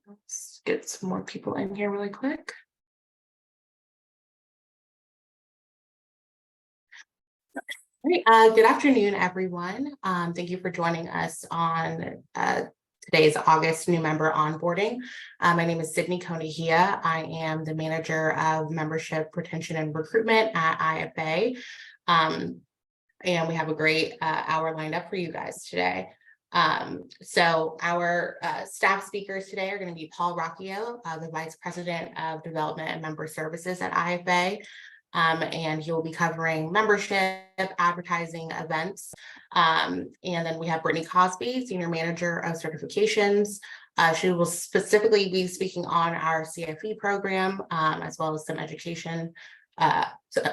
Let's get some more people in here really quick. Great. Good afternoon, everyone. Thank you for joining us on today's August new member onboarding. My name is Sydney Konahia. I am the manager of membership retention and recruitment at IFA. And we have a great hour lined up for you guys today. So our staff speakers today are going to be Paul Rocchio, the Vice President of Development and Member Services at IFA. And he will be covering membership, advertising, events. And then we have Brittany Cosby, Senior Manager of Certifications. She will specifically be speaking on our CFE program, as well as some education,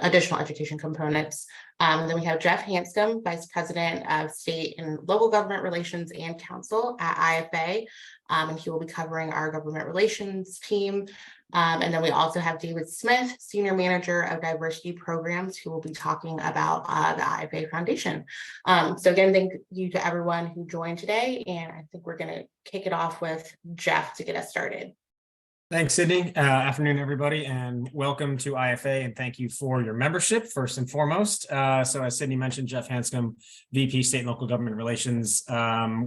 additional education components. Then we have Jeff Hanscom, Vice President of State and Local Government Relations and Counsel at IFA. And he will be covering our government relations team. And then we also have David Smith, Senior Manager of Diversity Programs, who will be talking about the IFA Foundation. So again, thank you to everyone who joined today. And I think we're going to kick it off with Jeff to get us started. Thanks, Sydney. Afternoon, everybody, and welcome to IFA, and thank you for your membership, first and foremost. So as Sydney mentioned, Jeff Hanscom, VP State and Local Government Relations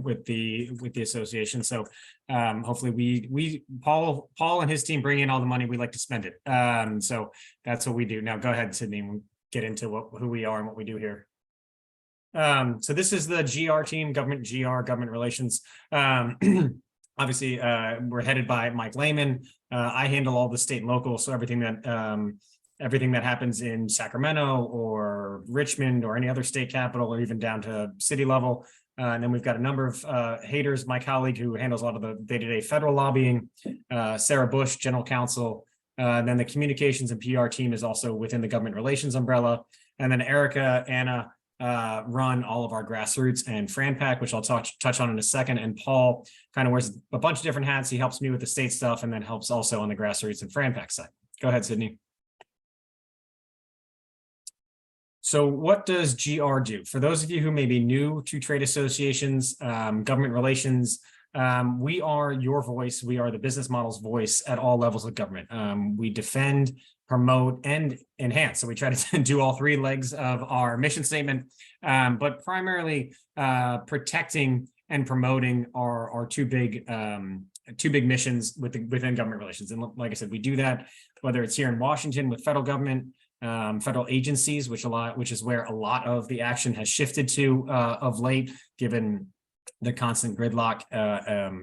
with the association. So hopefully Paul and his team bring in all the money, we like to spend it. So that's what we do. Now go ahead, Sydney, and we'll get into who we are and what we do here. So this is the GR team, government relations. Obviously, we're headed by Mike Lehman. I handle all the state and local, so everything that happens in Sacramento or Richmond or any other state capital, or even down to city level. And then we've got a number of haters, my colleague who handles a lot of the day-to-day federal lobbying, Sarah Bush, general counsel. And then the communications and PR team is also within the government relations umbrella. And then Erica, Anna, run all of our grassroots and FranPAC, which I'll touch on in a second. And Paul kind of wears a bunch of different hats. He helps me with the state stuff and then helps also on the grassroots and FranPAC side. Go ahead, Sydney. So what does GR do? For those of you who may be new to trade associations, government relations, we are your voice. We are the business model's voice at all levels of government. We defend, promote, and enhance. So we try to do all three legs of our mission statement, but primarily protecting and promoting our two big missions within government relations. And like I said, we do that whether it's here in Washington with federal government, federal agencies, which is where a lot of the action has shifted to of late, given the constant gridlock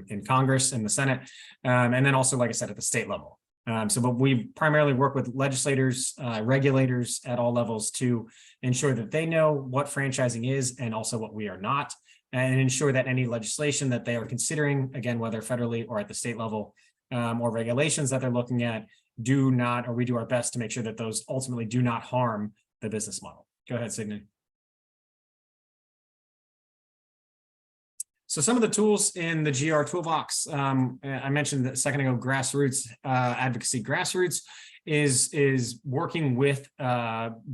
in Congress and the Senate, and then also, like I said, at the state level. But we primarily work with legislators, regulators at all levels to ensure that they know what franchising is and also what we are not, and ensure that any legislation that they are considering, again, whether federally or at the state level, or regulations that they're looking at, we do our best to make sure that those ultimately do not harm the business model. Go ahead, Sydney. So some of the tools in the GR toolbox, I mentioned a second ago, grassroots advocacy. Grassroots is working with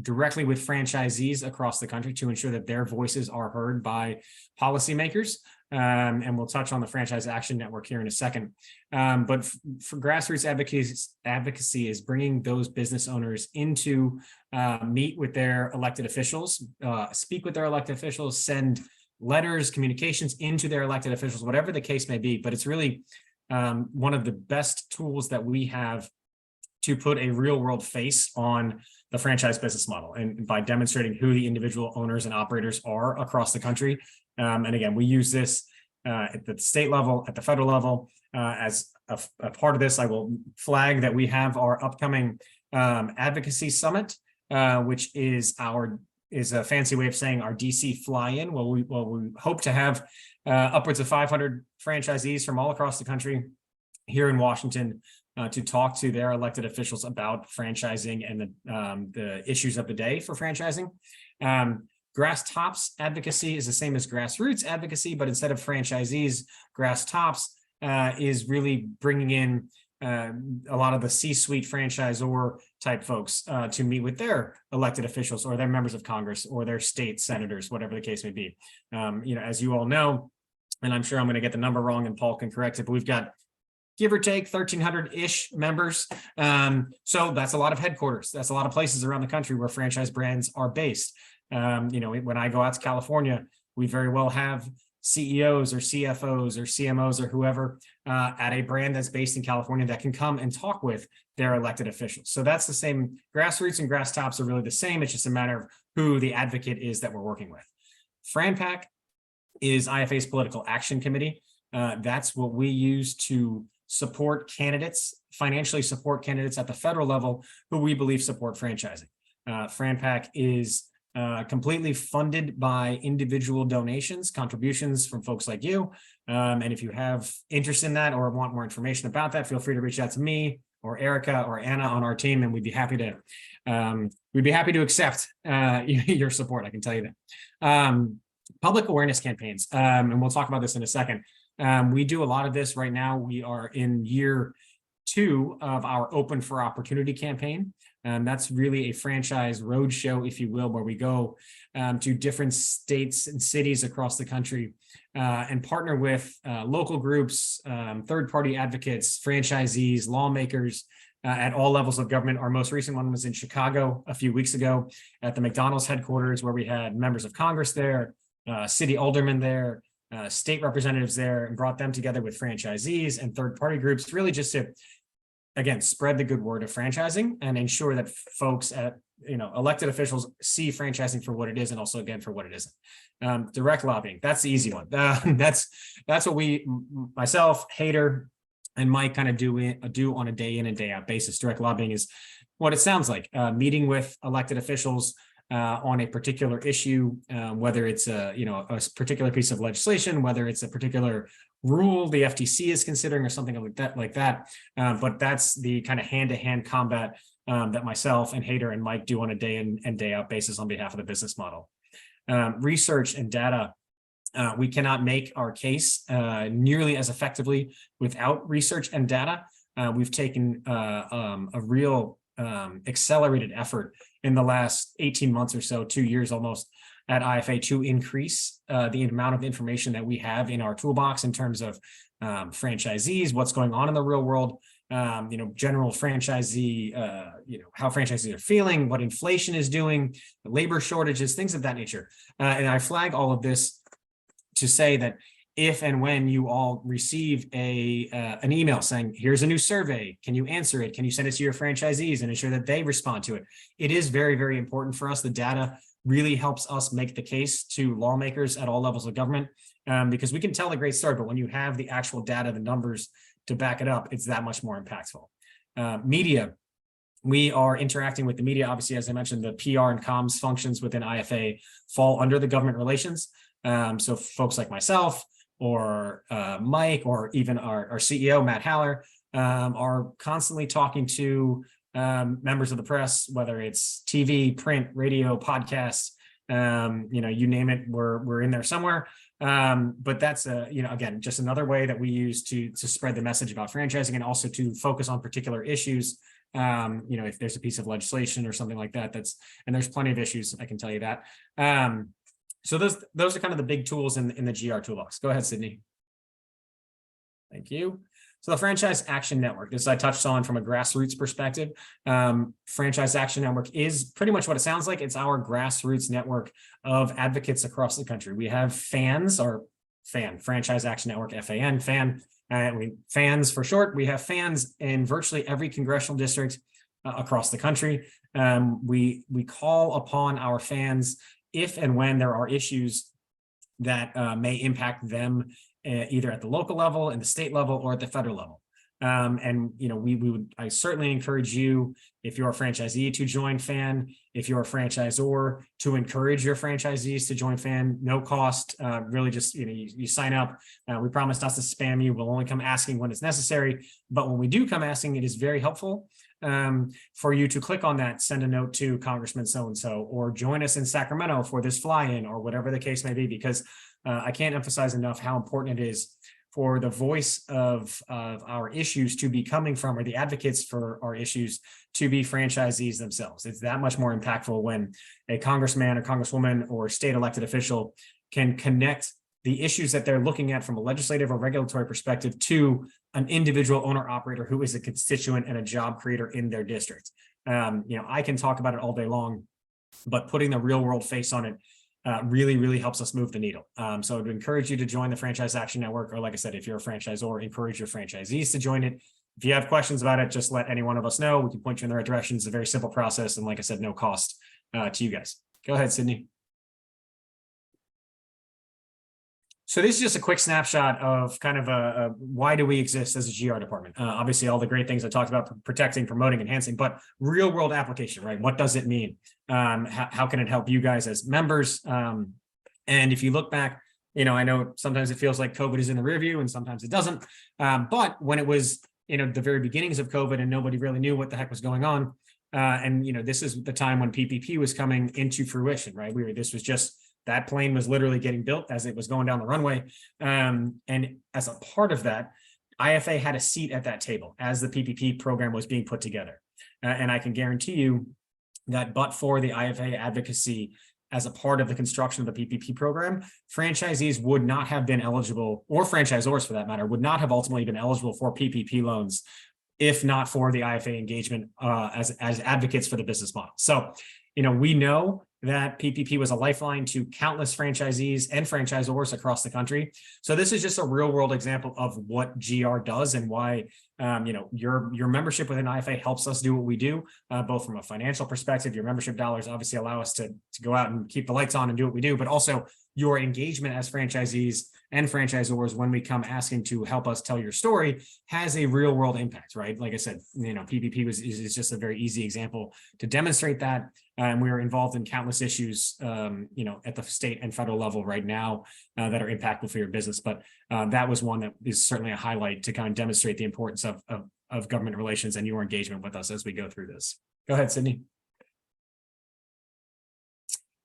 directly with franchisees across the country to ensure that their voices are heard by policymakers. And we'll touch on the Franchise Action Network here in a second. But for grassroots advocacy is bringing those business owners into meet with their elected officials, speak with their elected officials, send letters, communications into their elected officials, whatever the case may be. But it's really one of the best tools that we have to put a real world face on the franchise business model, and by demonstrating who the individual owners and operators are across the country. And again, we use this at the state level, at the federal level. As a part of this, I will flag that we have our upcoming advocacy summit, which is a fancy way of saying our DC fly-in. We hope to have upwards of 500 franchisees from all across the country here in Washington to talk to their elected officials about franchising and the issues of the day for franchising. Grass tops advocacy is the same as grassroots advocacy, but instead of franchisees, grass tops is really bringing in a lot of the C-suite franchisor type folks to meet with their elected officials or their members of Congress or their state senators, whatever the case may be. As you all know, and I'm sure I'm going to get the number wrong and Paul can correct it, but we've got give or take 1,300-ish members. So that's a lot of headquarters. That's a lot of places around the country where franchise brands are based. When I go out to California, we very well have CEOs or CFOs or CMOs or whoever at a brand that's based in California that can come and talk with their elected officials. So that's the same. Grassroots and grass tops are really the same. It's just a matter of who the advocate is that we're working with. FranPAC is IFA's political action committee. That's what we use to support candidates, financially support candidates at the federal level who we believe support franchising. FranPAC is completely funded by individual donations, contributions from folks like you. And if you have interest in that or want more information about that, feel free to reach out to me or Erica or Anna on our team, and we'd be happy to accept your support. I can tell you that. Public awareness campaigns, and we'll talk about this in a second. We do a lot of this right now. We are in year 2 of our Open for Opportunity campaign. That's really a franchise roadshow, if you will, where we go to different states and cities across the country and partner with local groups, third-party advocates, franchisees, lawmakers at all levels of government. Our most recent one was in Chicago a few weeks ago at the McDonald's headquarters, where we had members of Congress there, city aldermen there, state representatives there, and brought them together with franchisees and third-party groups, really just to, again, spread the good word of franchising and ensure that folks at, elected officials see franchising for what it is, and also, again, for what it isn't. Direct lobbying, that's the easy one. That's what we, myself, Hader, and Mike kind of do on a day in and day out basis. Direct lobbying is what it sounds like, meeting with elected officials on a particular issue, whether it's a particular piece of legislation, whether it's a particular rule the FTC is considering or something like that. But that's the kind of hand-to-hand combat that myself and Hader and Mike do on a day in and day out basis on behalf of the business model. Research and data. We cannot make our case nearly as effectively without research and data. We've taken a real accelerated effort in the last 18 months or so, 2 years almost, at IFA to increase the amount of information that we have in our toolbox in terms of franchisees, what's going on in the real world, general franchisee, how franchisees are feeling, what inflation is doing, labor shortages, things of that nature. And I flag all of this to say that if and when you all receive an email saying, here's a new survey, can you answer it? Can you send it to your franchisees and ensure that they respond to it? It is very, very important for us. The data really helps us make the case to lawmakers at all levels of government, because we can tell a great story, but when you have the actual data, the numbers to back it up, it's that much more impactful. Media. We are interacting with the media. Obviously, as I mentioned, the PR and comms functions within IFA fall under the government relations. So folks like myself, or Mike, or even our CEO, Matt Haller, are constantly talking to members of the press, whether it's TV, print, radio, podcasts, you name it, we're in there somewhere. But that's again, just another way that we use to spread the message about franchising, and also to focus on particular issues. If there's a piece of legislation or something like that, and there's plenty of issues, I can tell you that. So those are kind of the big tools in the GR toolbox. Go ahead, Sydney. Thank you. So the Franchise Action Network, this I touched on from a grassroots perspective. Franchise Action Network is pretty much what it sounds like. It's our grassroots network of advocates across the country. We have Franchise Action Network, FAN, fans for short. We have fans in virtually every congressional district across the country. We call upon our fans if and when there are issues that may impact them either at the local level, in the state level, or at the federal level. I certainly encourage you, if you're a franchisee, to join FAN. If you're a franchisor, to encourage your franchisees to join FAN. No cost, really just, you sign up. We promise not to spam you. We'll only come asking when it's necessary. But when we do come asking, it is very helpful for you to click on that, send a note to Congressman so-and-so, or join us in Sacramento for this fly-in, or whatever the case may be, because I can't emphasize enough how important it is for the voice of our issues to be coming from, or the advocates for our issues to be franchisees themselves. It's that much more impactful when a congressman or congresswoman or state elected official can connect the issues that they're looking at from a legislative or regulatory perspective to an individual owner operator who is a constituent and a job creator in their district. I can talk about it all day long, but putting the real world face on it really helps us move the needle. So I'd encourage you to join the Franchise Action Network, or like I said, if you're a franchisor, encourage your franchisees to join it. If you have questions about it, just let any one of us know. We can point you in the right direction. It's a very simple process. And like I said, no cost to you guys. Go ahead, Sydney. So this is just a quick snapshot of kind of a why do we exist as a GR department? Obviously, all the great things I talked about, protecting, promoting, enhancing, but real world application, right? What does it mean? How can it help you guys as members? And if you look back, I know sometimes it feels like COVID is in the rear view and sometimes it doesn't. But when it was, the very beginnings of COVID and nobody really knew what the heck was going on. This is the time when PPP was coming into fruition, right? That plane was literally getting built as it was going down the runway. And as a part of that, IFA had a seat at that table as the PPP program was being put together. And I can guarantee you that but for the IFA advocacy as a part of the construction of the PPP program, franchisees would not have been eligible, or franchisors for that matter, would not have ultimately been eligible for PPP loans if not for the IFA engagement as advocates for the business model. So, we know that PPP was a lifeline to countless franchisees and franchisors across the country. So this is just a real world example of what GR does and why, your membership within IFA helps us do what we do, both from a financial perspective. Your membership dollars obviously allow us to go out and keep the lights on and do what we do, but also your engagement as franchisees and franchisors when we come asking to help us tell your story has a real world impact, right? Like I said, PPP is just a very easy example to demonstrate that. And we are involved in countless issues, at the state and federal level right now that are impactful for your business. But that was one that is certainly a highlight to kind of demonstrate the importance of government relations and your engagement with us as we go through this. Go ahead, Sydney.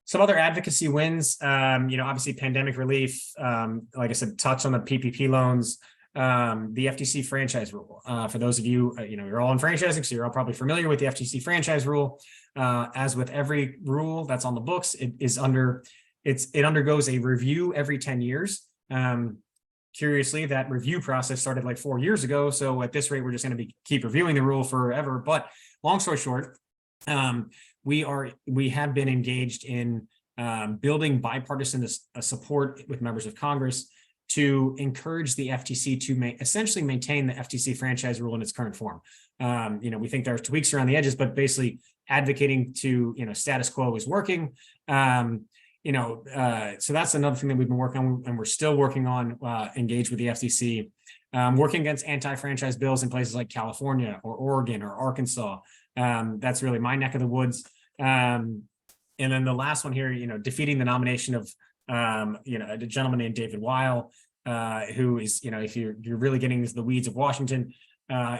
Some other advocacy wins, obviously pandemic relief, like I said, touch on the PPP loans, the FTC franchise rule. For those of you, you're all in franchising, so you're all probably familiar with the FTC franchise rule. As with every rule that's on the books, it undergoes a review every 10 years. Curiously, that review process started like 4 years ago. So at this rate, we're just going to keep reviewing the rule forever. But long story short, we have been engaged in building bipartisan support with members of Congress to encourage the FTC to essentially maintain the FTC franchise rule in its current form. We think there are tweaks around the edges, but basically advocating to, status quo is working. So that's another thing that we've been working on, and we're still working on, engage with the FTC, working against anti-franchise bills in places like California or Oregon or Arkansas. That's really my neck of the woods. And then the last one here, defeating the nomination of, a gentleman named David Weil, who is, if you're really getting into the weeds of Washington,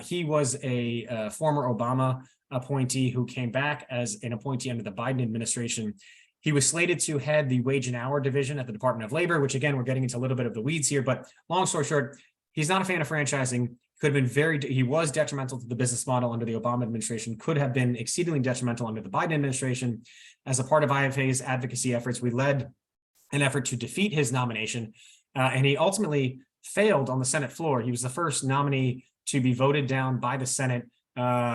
he was a former Obama appointee who came back as an appointee under the Biden administration. He was slated to head the wage and hour division at the Department of Labor, which again, we're getting into a little bit of the weeds here, but long story short, he's not a fan of franchising. He was detrimental to the business model under the Obama administration, could have been exceedingly detrimental under the Biden administration. As a part of IFA's advocacy efforts, we led an effort to defeat his nomination, and he ultimately failed on the Senate floor. He was the first nominee to be voted down by the Senate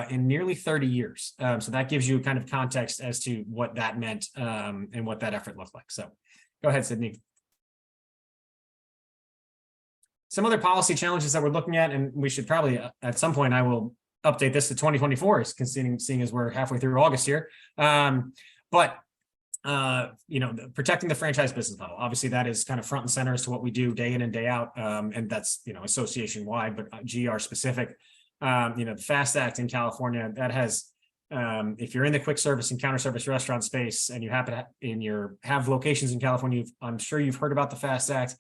in nearly 30 years. So that gives you kind of context as to what that meant and what that effort looked like. So go ahead, Sydney. Some other policy challenges that we're looking at, and we should probably, at some point, I will update this to 2024, seeing as we're halfway through August here. Protecting the franchise business model. Obviously, that is kind of front and center as to what we do day in and day out. And that's, association wide, but GR specific. The FAST Act in California, that has, if you're in the quick service and counter service restaurant space and you happen to have locations in California, I'm sure you've heard about the FAST Act.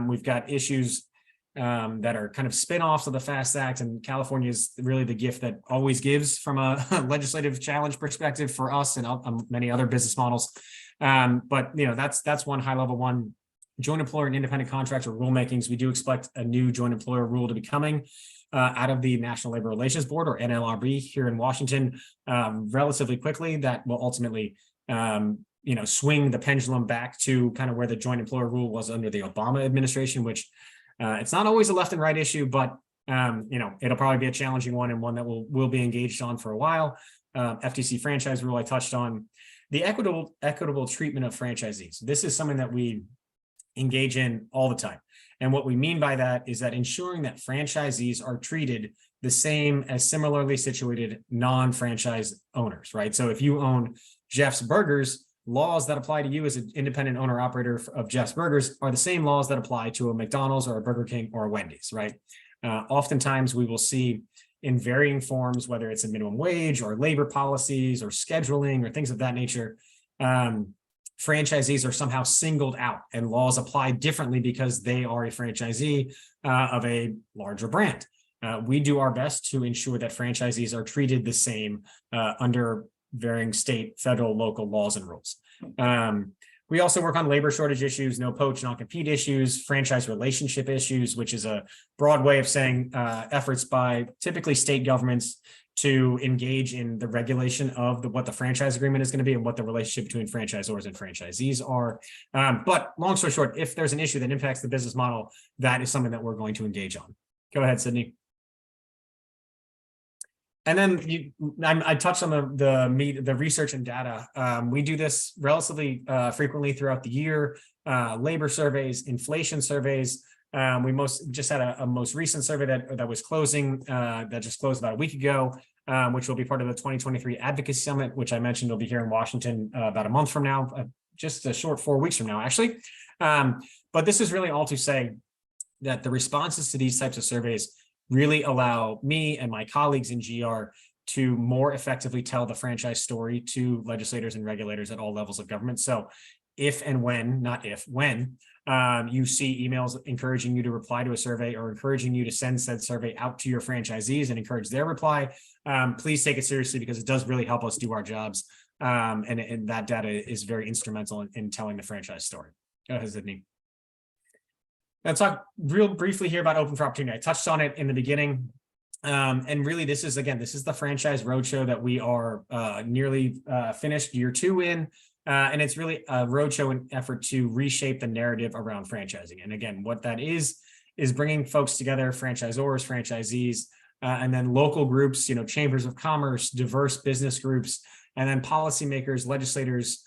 We've got issues that are kind of spin-offs of the FAST Act, and California is really the gift that always gives from a legislative challenge perspective for us and many other business models. But that's one high level one. Joint employer and independent contractor rulemakings. We do expect a new joint employer rule to be coming out of the National Labor Relations Board, or NLRB, here in Washington relatively quickly. That will ultimately swing the pendulum back to kind of where the joint employer rule was under the Obama administration, which it's not always a left and right issue, but it'll probably be a challenging one and one that we'll be engaged on for a while. FTC franchise rule I touched on. The equitable treatment of franchisees. This is something that we engage in all the time. And what we mean by that is that ensuring that franchisees are treated the same as similarly situated non-franchise owners, right? So if you own Jeff's Burgers, laws that apply to you as an independent owner operator of Jeff's Burgers are the same laws that apply to a McDonald's or a Burger King or a Wendy's, right? Oftentimes we will see in varying forms, whether it's a minimum wage or labor policies or scheduling or things of that nature, franchisees are somehow singled out and laws apply differently because they are a franchisee of a larger brand. We do our best to ensure that franchisees are treated the same under varying state, federal, local laws and rules. We also work on labor shortage issues, no poach, non-compete issues, franchise relationship issues, which is a broad way of saying efforts by typically state governments to engage in the regulation of what the franchise agreement is going to be and what the relationship between franchisors and franchisees are. But long story short, if there's an issue that impacts the business model, that is something that we're going to engage on. Go ahead, Sydney. And then I touched on the research and data. We do this relatively frequently throughout the year. Labor surveys, inflation surveys. We just had a most recent survey that was closing, that just closed about a week ago, which will be part of the 2023 Advocacy Summit, which I mentioned will be here in Washington about a month from now, just a short 4 weeks from now, actually. But this is really all to say that the responses to these types of surveys really allow me and my colleagues in GR to more effectively tell the franchise story to legislators and regulators at all levels of government. So if and when, not if, when you see emails encouraging you to reply to a survey or encouraging you to send said survey out to your franchisees and encourage their reply, please take it seriously because it does really help us do our jobs. And that data is very instrumental in telling the franchise story. Go ahead, Sydney. Let's talk real briefly here about Open for Opportunity. I touched on it in the beginning. And really, this is the franchise roadshow that we are nearly finished year 2 in. And it's really a roadshow and effort to reshape the narrative around franchising. And again, what that is bringing folks together, franchisors, franchisees, and then local groups, chambers of commerce, diverse business groups, and then policymakers, legislators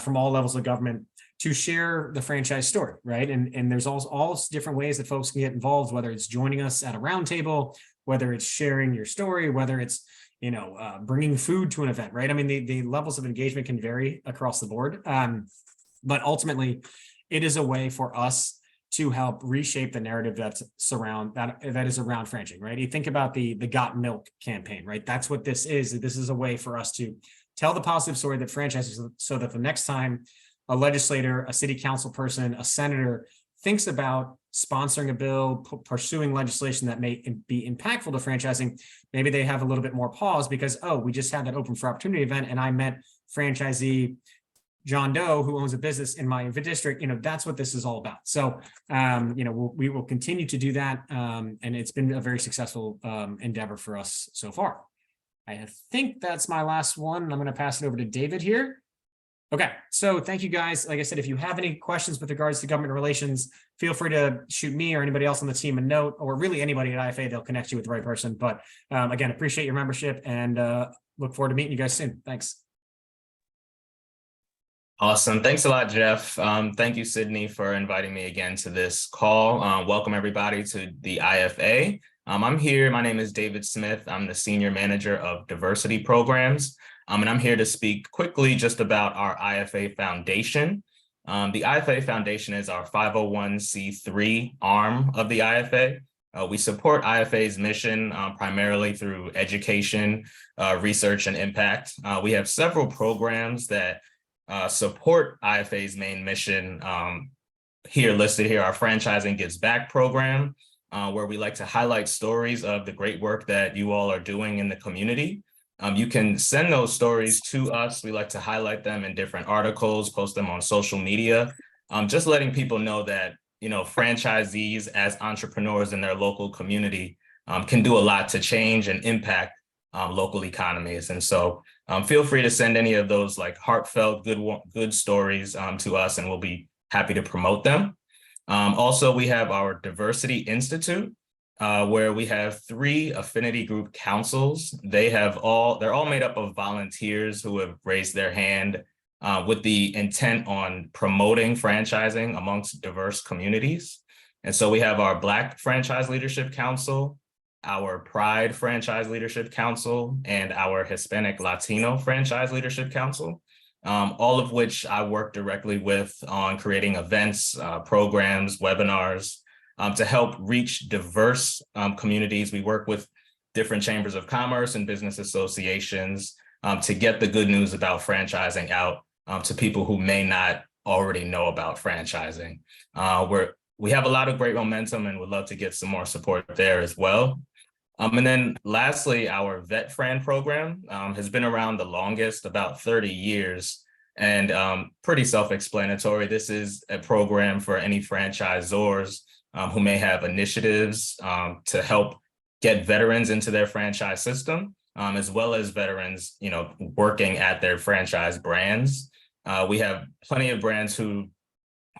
from all levels of government to share the franchise story, right? And there's all different ways that folks can get involved, whether it's joining us at a roundtable, whether it's sharing your story, whether it's bringing food to an event, right? I mean, the levels of engagement can vary across the board, but ultimately, it is a way for us to help reshape the narrative that is around franchising, right? You think about the Got Milk campaign, right? That's what this is. This is a way for us to tell the positive story that franchises, so that the next time a legislator, a city council person, a senator thinks about sponsoring a bill, pursuing legislation that may be impactful to franchising, maybe they have a little bit more pause because, oh, we just had that Open for Opportunity event and I met franchisee John Doe who owns a business in my district. That's what this is all about. So, we will continue to do that. And it's been a very successful endeavor for us so far. I think that's my last one. I'm going to pass it over to David here. Okay, so thank you guys. Like I said, if you have any questions with regards to government relations, feel free to shoot me or anybody else on the team a note, or really anybody at IFA, they'll connect you with the right person. But again, appreciate your membership and look forward to meeting you guys soon. Thanks. Awesome. Thanks a lot, Jeff. Thank you, Sydney, for inviting me again to this call. Welcome everybody to the IFA. I'm here. My name is David Smith. I'm the Senior Manager of Diversity Programs. And I'm here to speak quickly just about our IFA Foundation. The IFA Foundation is our 501c3 arm of the IFA. We support IFA's mission primarily through education, research, and impact. We have several programs that support IFA's main mission. Listed here, our Franchising Gives Back program, where we like to highlight stories of the great work that you all are doing in the community. You can send those stories to us. We like to highlight them in different articles, post them on social media, just letting people know that, franchisees as entrepreneurs in their local community can do a lot to change and impact local economies. And so feel free to send any of those like heartfelt, good stories to us, and we'll be happy to promote them. Also, we have our Diversity Institute, where we have 3 affinity group councils. They're all made up of volunteers who have raised their hand with the intent on promoting franchising amongst diverse communities. And so we have our Black Franchise Leadership Council, our Pride Franchise Leadership Council, and our Hispanic Latino Franchise Leadership Council, all of which I work directly with on creating events, programs, webinars, to help reach diverse communities. We work with different chambers of commerce and business associations to get the good news about franchising out to people who may not already know about franchising. We have a lot of great momentum and would love to get some more support there as well. And then lastly, our Vet Fran program has been around the longest, about 30 years, and pretty self-explanatory. This is a program for any franchisors who may have initiatives to help get veterans into their franchise system, as well as veterans, working at their franchise brands. We have plenty of brands who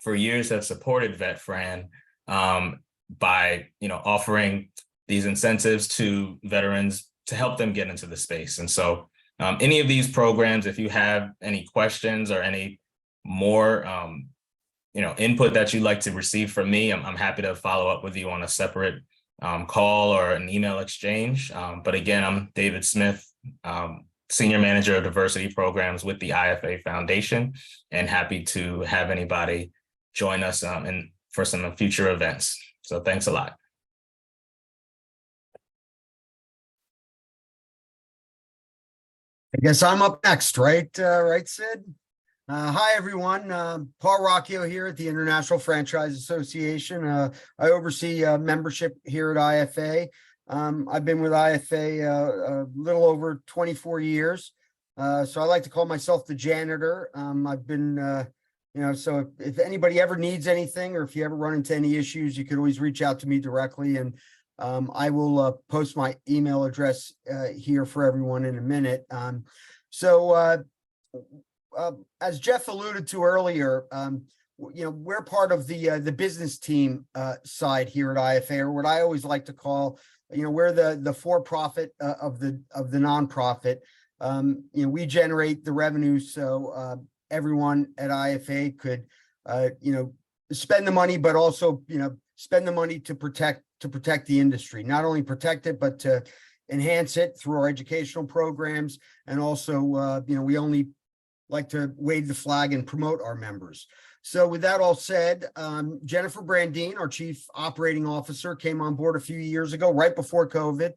for years have supported Vet Fran by, offering these incentives to veterans to help them get into the space. And so any of these programs, if you have any questions or any more, input that you'd like to receive from me, I'm happy to follow up with you on a separate call or an email exchange. But again, I'm David Smith, Senior Manager of Diversity Programs with the IFA Foundation, and happy to have anybody join us for some future events. So thanks a lot. I guess I'm up next, right? Right, Sid? Hi, everyone. Paul Rocchio here at the International Franchise Association. I oversee membership here at IFA. I've been with IFA a little over 24 years. So I like to call myself the janitor. I've been, so if anybody ever needs anything, or if you ever run into any issues, you can always reach out to me directly, and I will post my email address here for everyone in a minute. As Jeff alluded to earlier, we're part of the business team side here at IFA, or what I always like to call, we're the for-profit of the nonprofit. We generate the revenue, so everyone at IFA could, spend the money, but also, spend the money to protect the industry. Not only protect it, but to enhance it through our educational programs, and also, we only like to wave the flag and promote our members. So with that all said, Jennifer Brandine, our Chief Operating Officer, came on board a few years ago, right before COVID,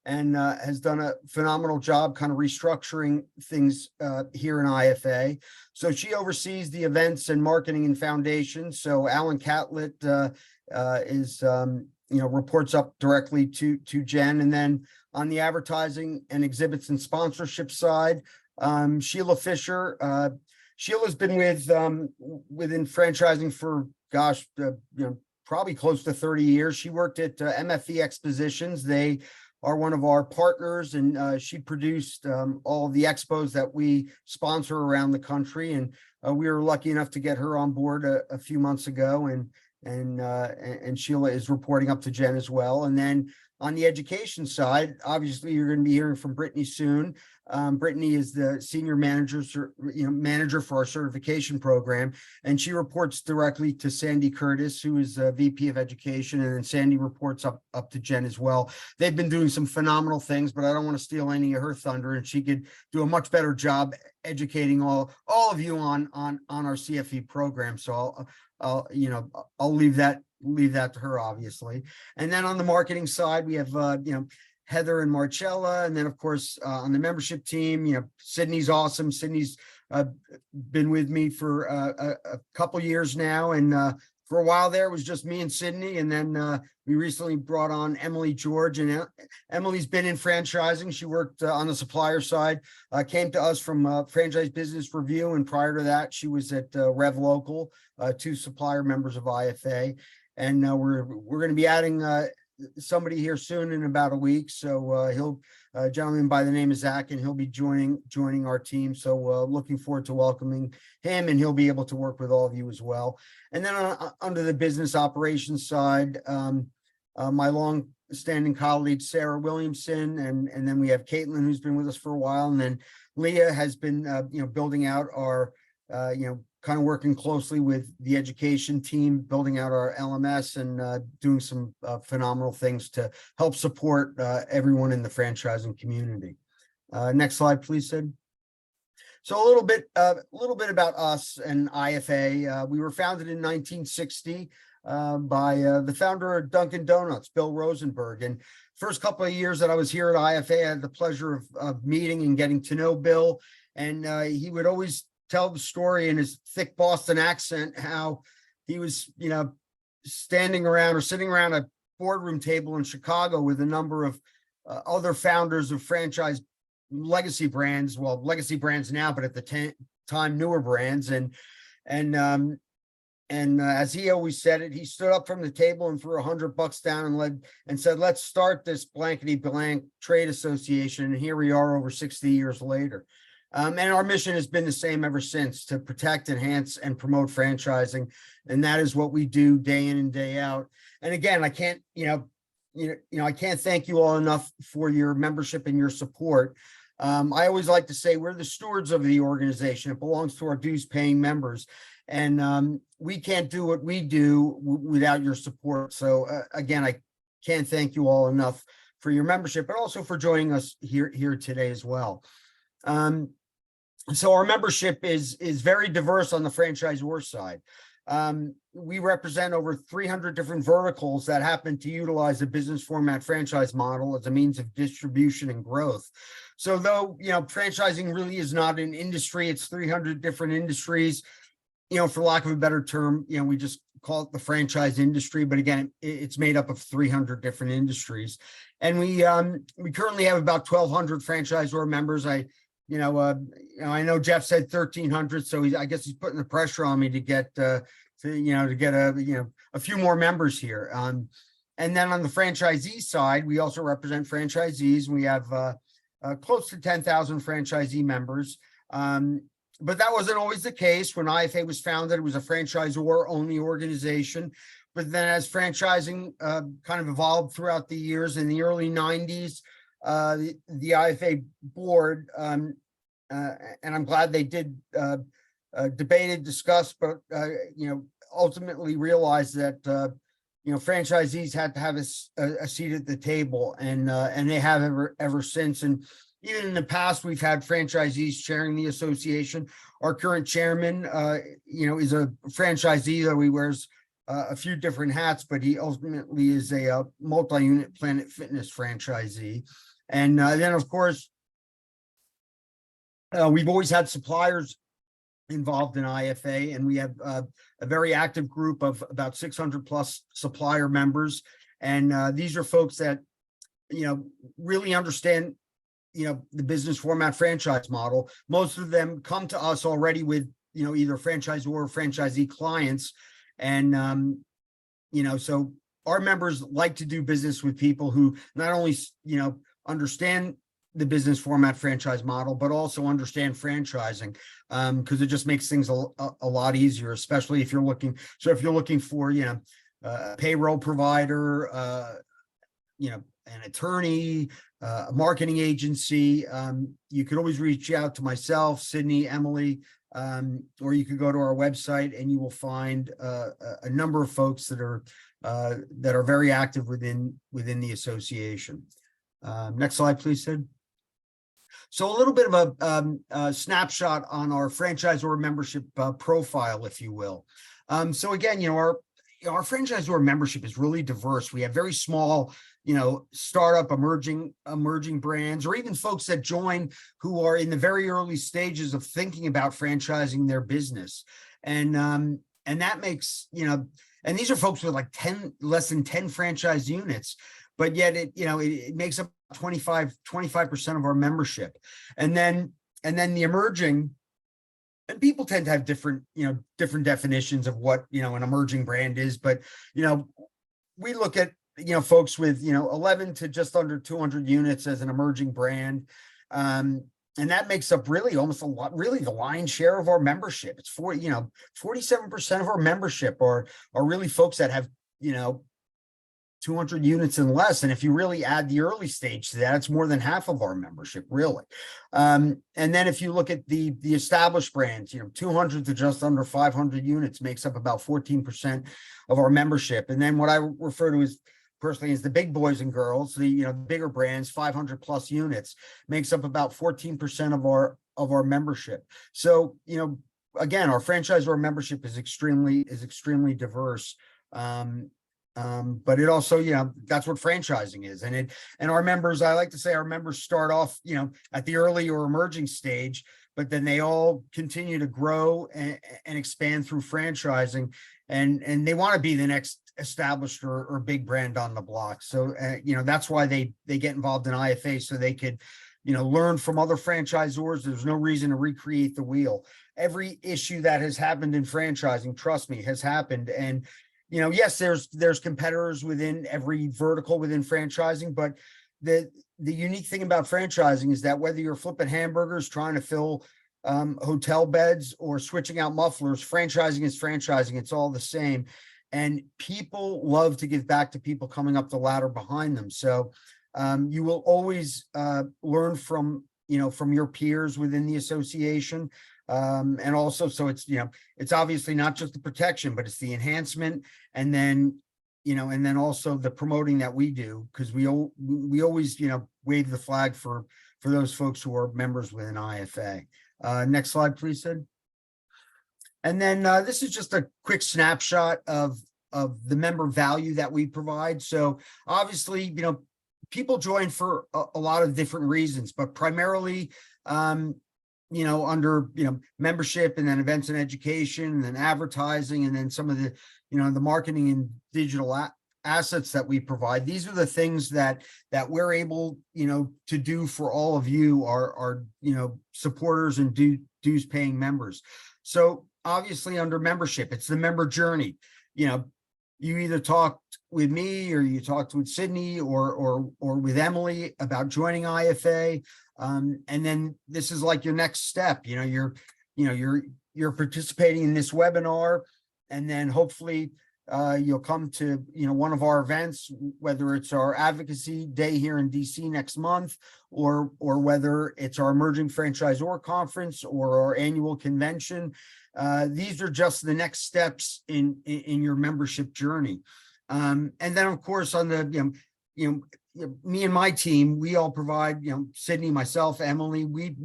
and has done a phenomenal job kind of restructuring things here in IFA. So she oversees the events and marketing and foundation. So Alan Catlett is, reports up directly to Jen. And then on the advertising and exhibits and sponsorship side, Sheila Fisher. Sheila's been within franchising for, probably close to 30 years. She worked at MFE Expositions. They are one of our partners, and she produced all of the expos that we sponsor around the country. And we were lucky enough to get her on board a few months ago, and Sheila is reporting up to Jen as well. And then on the education side, obviously you're going to be hearing from Brittany soon. Brittany is the senior manager for our certification program, and she reports directly to Sandy Curtis, who is VP of Education, and then Sandy reports up to Jen as well. They've been doing some phenomenal things, but I don't want to steal any of her thunder, and she could do a much better job educating all of you on our CFE program. So I'll leave that to her, obviously. And then on the marketing side, we have Heather and Marcella, and then of course on the membership team, Sydney's awesome. Sydney's been with me for a couple years now, and for a while there it was just me and Sydney, and then we recently brought on Emily George, and Emily's been in franchising. She worked on the supplier side, came to us from Franchise Business Review, and prior to that she was at Rev Local, two supplier members of IFA. And we're going to be adding somebody here soon in about a week. So he'll a gentleman by the name of Zach, and he'll be joining our team. So looking forward to welcoming him, and he'll be able to work with all of you as well. And then under the business operations side, my long-standing colleague Sarah Williamson, and then we have Caitlin, who's been with us for a while, and then Leah has been building out our kind of working closely with the education team, building out our LMS and doing some phenomenal things to help support everyone in the franchising community. Next slide, please, Sid. So a little bit about us and IFA. We were founded in 1960 by the founder of Dunkin' Donuts, Bill Rosenberg. And first couple of years that I was here at IFA, I had the pleasure of meeting and getting to know Bill. And he would always tell the story in his thick Boston accent, how he was, standing around or sitting around a boardroom table in Chicago with a number of other founders of franchise legacy brands, well, legacy brands now, but at the time, newer brands. And as he always said it, he stood up from the table and threw $100 down and said, let's start this blankety blank trade association. And here we are over 60 years later. And our mission has been the same ever since, to protect, enhance, and promote franchising. And that is what we do day in and day out. And again, I can't, I can't thank you all enough for your membership and your support. I always like to say we're the stewards of the organization. It belongs to our dues paying members. And we can't do what we do without your support. So again, I can't thank you all enough for your membership, but also for joining us here today as well. So our membership is very diverse on the franchisor side. We represent over 300 different verticals that happen to utilize the business format franchise model as a means of distribution and growth. So though, franchising really is not an industry, it's 300 different industries. For lack of a better term, we just call it the franchise industry. But again, it's made up of 300 different industries. And we currently have about 1,200 franchisor members. I know Jeff said 1,300, so I guess he's putting the pressure on me to get a few more members here. And then on the franchisee side, we also represent franchisees. We have close to 10,000 franchisee members. But that wasn't always the case. When IFA was founded, it was a franchisor-only organization. But then as franchising kind of evolved throughout the years, in the early 90s, the IFA board, and I'm glad they did debated, discussed, but ultimately realized that franchisees had to have a seat at the table, and they have ever since. And even in the past, we've had franchisees chairing the association. Our current chairman, is a franchisee, though he wears a few different hats, but he ultimately is a multi-unit Planet Fitness franchisee. And then, of course, we've always had suppliers involved in IFA, and we have a very active group of about 600 plus supplier members. And these are folks that, really understand, the business format franchise model. Most of them come to us already with, either franchisor or franchisee clients. And, so our members like to do business with people who not only, understand the business format franchise model, but also understand franchising, because it just makes things a lot easier, especially if you're looking. So if you're looking for, a payroll provider, an attorney, a marketing agency, you could always reach out to myself, Sydney, Emily, or you could go to our website and you will find a number of folks that are very active within the association. Next slide, please, Sid. So a little bit of a snapshot on our franchisor membership profile, if you will. So again, our franchisor membership is really diverse. We have very small, startup, emerging brands, or even folks that join who are in the very early stages of thinking about franchising their business. And that makes, and these are folks with like less than 10 franchise units, but yet it makes up 25% of our membership. And then the emerging, and people tend to have different definitions of what, an emerging brand is. But, we look at folks with, 11 to just under 200 units as an emerging brand. And that makes up really almost really the lion's share of our membership. It's 47% of our membership are really folks that have, 200 units and less. And if you really add the early stage to that, it's more than half of our membership, really. And then if you look at the established brands, 200 to just under 500 units makes up about 14% of our membership. And then what I refer to as personally as the big boys and girls, the bigger brands, 500 plus units, makes up about 14% of our membership. So, again, our franchisor membership is extremely diverse. But it also, that's what franchising is. And our members, I like to say our members start off, at the early or emerging stage, but then they all continue to grow and expand through franchising. And they want to be the next established or big brand on the block. So, that's why they get involved in IFA, so they could, learn from other franchisors. There's no reason to recreate the wheel. Every issue that has happened in franchising, trust me, has happened. And yes, there's competitors within every vertical within franchising, but the unique thing about franchising is that whether you're flipping hamburgers, trying to fill hotel beds, or switching out mufflers, franchising is franchising. It's all the same. And people love to give back to people coming up the ladder behind them. So you will always learn from your peers within the association. And also, so it's obviously not just the protection, but it's the enhancement, and then also the promoting that we do, because we always wave the flag for those folks who are members within IFA. Next slide, please, Sid. And then this is just a quick snapshot of the member value that we provide. So obviously, people join for a lot of different reasons, but primarily under membership, and then events and education, and then advertising, and then some of the the marketing and digital assets that we provide. These are the things that we're able to do for all of you, our supporters and dues paying members. So obviously, under membership, it's the member journey. You either talked with me, or you talked with Sydney, or with Emily about joining IFA. And then this is like your next step. You're participating in this webinar, and then hopefully you'll come to one of our events, whether it's our advocacy day here in DC next month, or whether it's our emerging franchisor conference or our annual convention. These are just the next steps in your membership journey. And then of course, on the me and my team, we all provide, Sydney, myself, Emily, we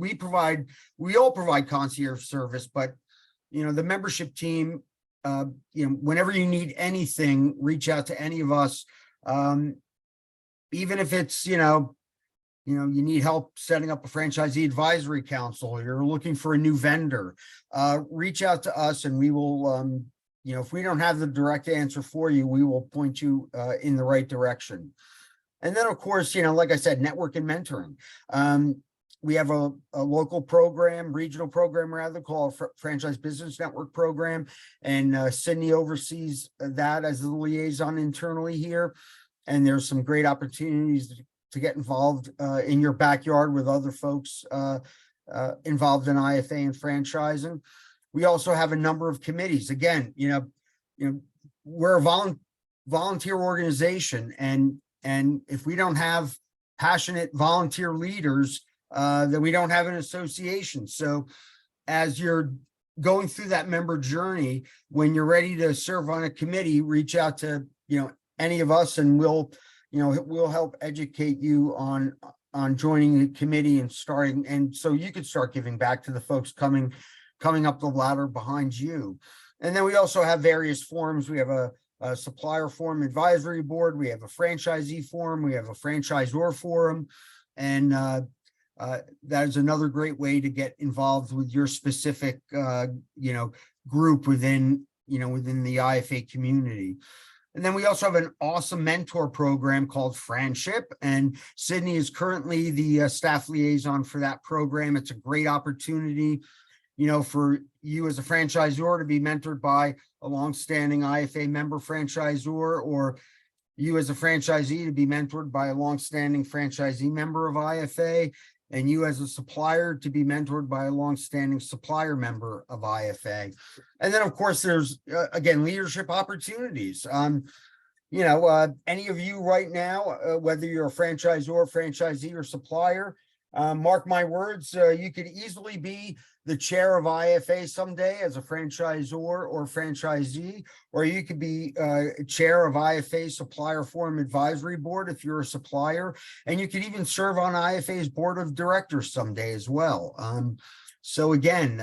all provide concierge service, but the membership team, whenever you need anything, reach out to any of us. Even if it's, you need help setting up a franchisee advisory council, or you're looking for a new vendor, reach out to us, and we will, if we don't have the direct answer for you, we will point you in the right direction. And then, of course, like I said, network and mentoring. We have a local program, regional program rather, called Franchise Business Network Program. And Sydney oversees that as the liaison internally here. And there's some great opportunities to get involved in your backyard with other folks involved in IFA and franchising. We also have a number of committees. Again, we're a volunteer organization, and if we don't have passionate volunteer leaders, then we don't have an association. So as you're going through that member journey, when you're ready to serve on a committee, reach out to, any of us, and we'll help educate you on joining the committee and starting. And so you could start giving back to the folks coming up the ladder behind you. And then we also have various forums. We have a supplier forum advisory board. We have a franchisee forum. We have a franchisor forum. And that is another great way to get involved with your specific, group within the IFA community. And then we also have an awesome mentor program called Friendship, and Sydney is currently the staff liaison for that program. It's a great opportunity, for you as a franchisor to be mentored by a longstanding IFA member franchisor, or, you as a franchisee to be mentored by a longstanding franchisee member of IFA, and you as a supplier to be mentored by a longstanding supplier member of IFA. And then, of course, there's, again, leadership opportunities. Any of you right now, whether you're a franchisor, franchisee, or supplier, mark my words, you could easily be the chair of IFA someday as a franchisor or franchisee, or you could be chair of IFA Supplier Forum Advisory Board if you're a supplier, and you could even serve on IFA's board of directors someday as well. So again,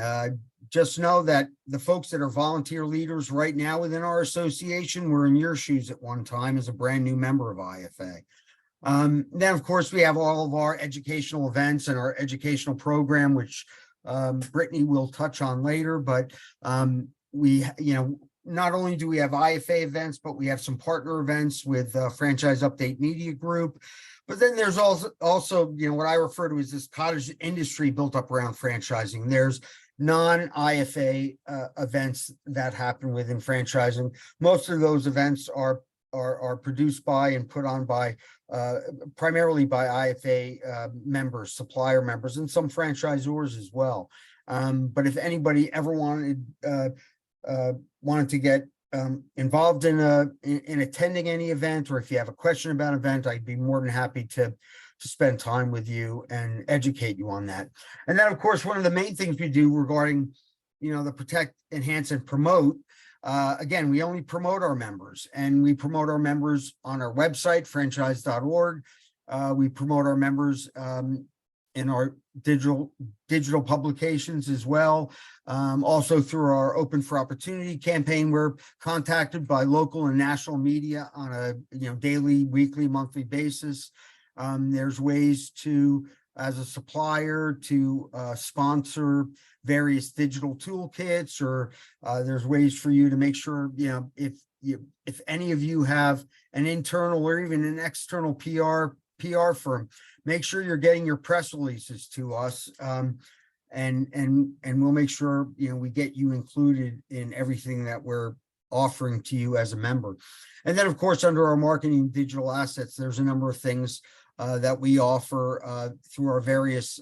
just know that the folks that are volunteer leaders right now within our association were in your shoes at one time as a brand new member of IFA. Then, of course, we have all of our educational events and our educational program, which Brittany will touch on later. But we, not only do we have IFA events, but we have some partner events with Franchise Update Media Group. But then there's also what I refer to as this cottage industry built up around franchising. There's non-IFA events that happen within franchising. Most of those events are produced by and put on by primarily by IFA members, supplier members, and some franchisors as well. But if anybody ever wanted to get involved in attending any event, or if you have a question about an event, I'd be more than happy to spend time with you and educate you on that. And then, of course, one of the main things we do regarding, the protect, enhance, and promote. Again, we only promote our members, and we promote our members on our website, franchise.org. We promote our members in our digital publications as well. Also through our Open for Opportunity campaign, we're contacted by local and national media on a daily, weekly, monthly basis. There's ways to, as a supplier, to sponsor various digital toolkits, or there's ways for you to make sure, if any of you have an internal or even an external PR firm, make sure you're getting your press releases to us, and we'll make sure we get you included in everything that we're offering to you as a member. And then, of course, under our marketing digital assets, there's a number of things that we offer through our various